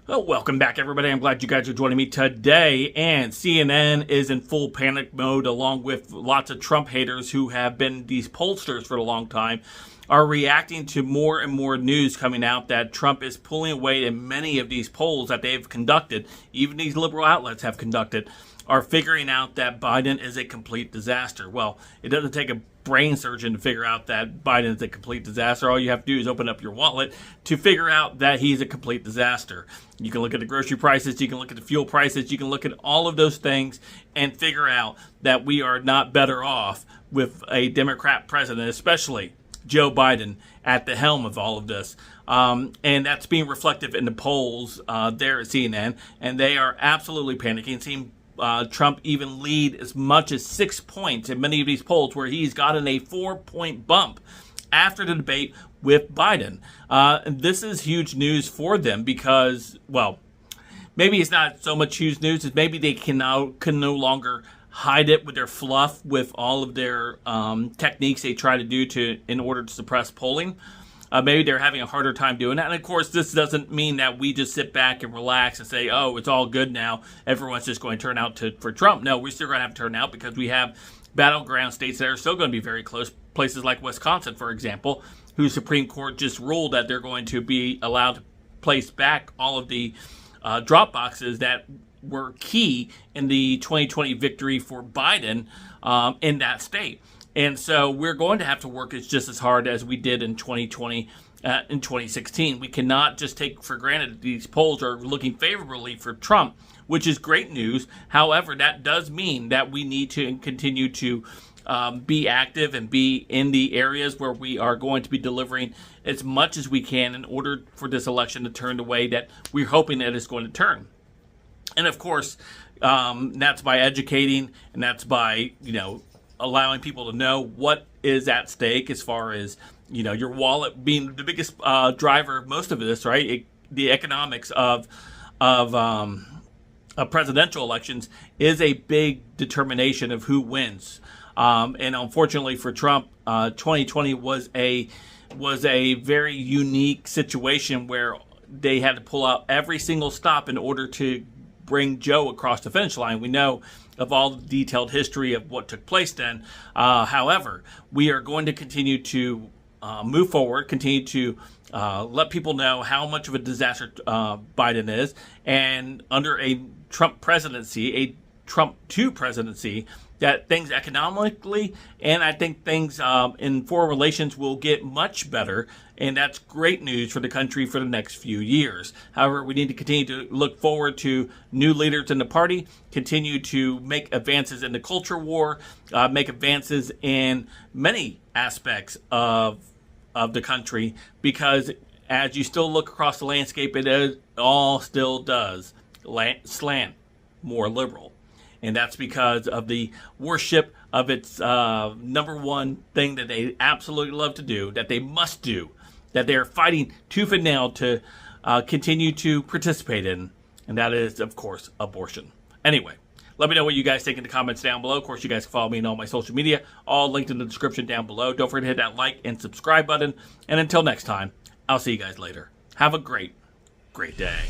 Well, welcome back, everybody. I'm glad you guys are joining me today. And CNN is in full panic mode, along with lots of Trump haters who have been these pollsters for a long time, are reacting to more and more news coming out that Trump is pulling away in many of these polls that they've conducted, even these liberal outlets have conducted, are figuring out that Biden is a complete disaster. Well, it doesn't take a brain surgeon to figure out that Biden is a complete disaster. All you have to do is open up your wallet to figure out that he's a complete disaster. You can look at the grocery prices, you can look at the fuel prices, you can look at all of those things and figure out that we are not better off with a Democrat president, especially Joe Biden, at the helm of all of this. And that's being reflective in the polls there at CNN, and they are absolutely panicking, seeing Trump even lead as much as 6 points in many of these polls, where he's gotten a 4-point bump after the debate with Biden. And this is huge news for them because, well, maybe it's not so much huge news as maybe they can no longer hide it with their fluff, with all of their techniques they try to do in order to suppress polling. Maybe they're having a harder time doing that. And of course, this doesn't mean that we just sit back and relax and say, oh, it's all good now, everyone's just going to turn out for Trump. No, we're still going to have to turn out because we have battleground states that are still going to be very close. Places like Wisconsin, for example, whose Supreme Court just ruled that they're going to be allowed to place back all of the drop boxes that were key in the 2020 victory for Biden in that state. And so we're going to have to work just as hard as we did in 2020, in 2016. We cannot just take for granted that these polls are looking favorably for Trump, which is great news. However, that does mean that we need to continue to be active and be in the areas where we are going to be delivering as much as we can in order for this election to turn the way that we're hoping that it's going to turn. And of course, that's by educating, and that's by, allowing people to know what is at stake as far as, your wallet being the biggest driver of most of this, right? The economics of presidential elections is a big determination of who wins. And unfortunately for Trump, 2020 was a very unique situation where they had to pull out every single stop in order to bring Joe across the finish line. We know of all the detailed history of what took place then. However, we are going to continue to move forward, continue to let people know how much of a disaster Biden is. And under a Trump presidency, a Trump 2 presidency, that things economically and I think things in foreign relations will get much better. And that's great news for the country for the next few years. However, we need to continue to look forward to new leaders in the party, continue to make advances in the culture war, make advances in many aspects of the country, because as you still look across the landscape, it all still does slant more liberal. And that's because of the worship of its number one thing that they absolutely love to do, that they must do, that they are fighting tooth and nail to continue to participate in. And that is, of course, abortion. Anyway, let me know what you guys think in the comments down below. Of course, you guys can follow me on all my social media, all linked in the description down below. Don't forget to hit that like and subscribe button. And until next time, I'll see you guys later. Have a great day.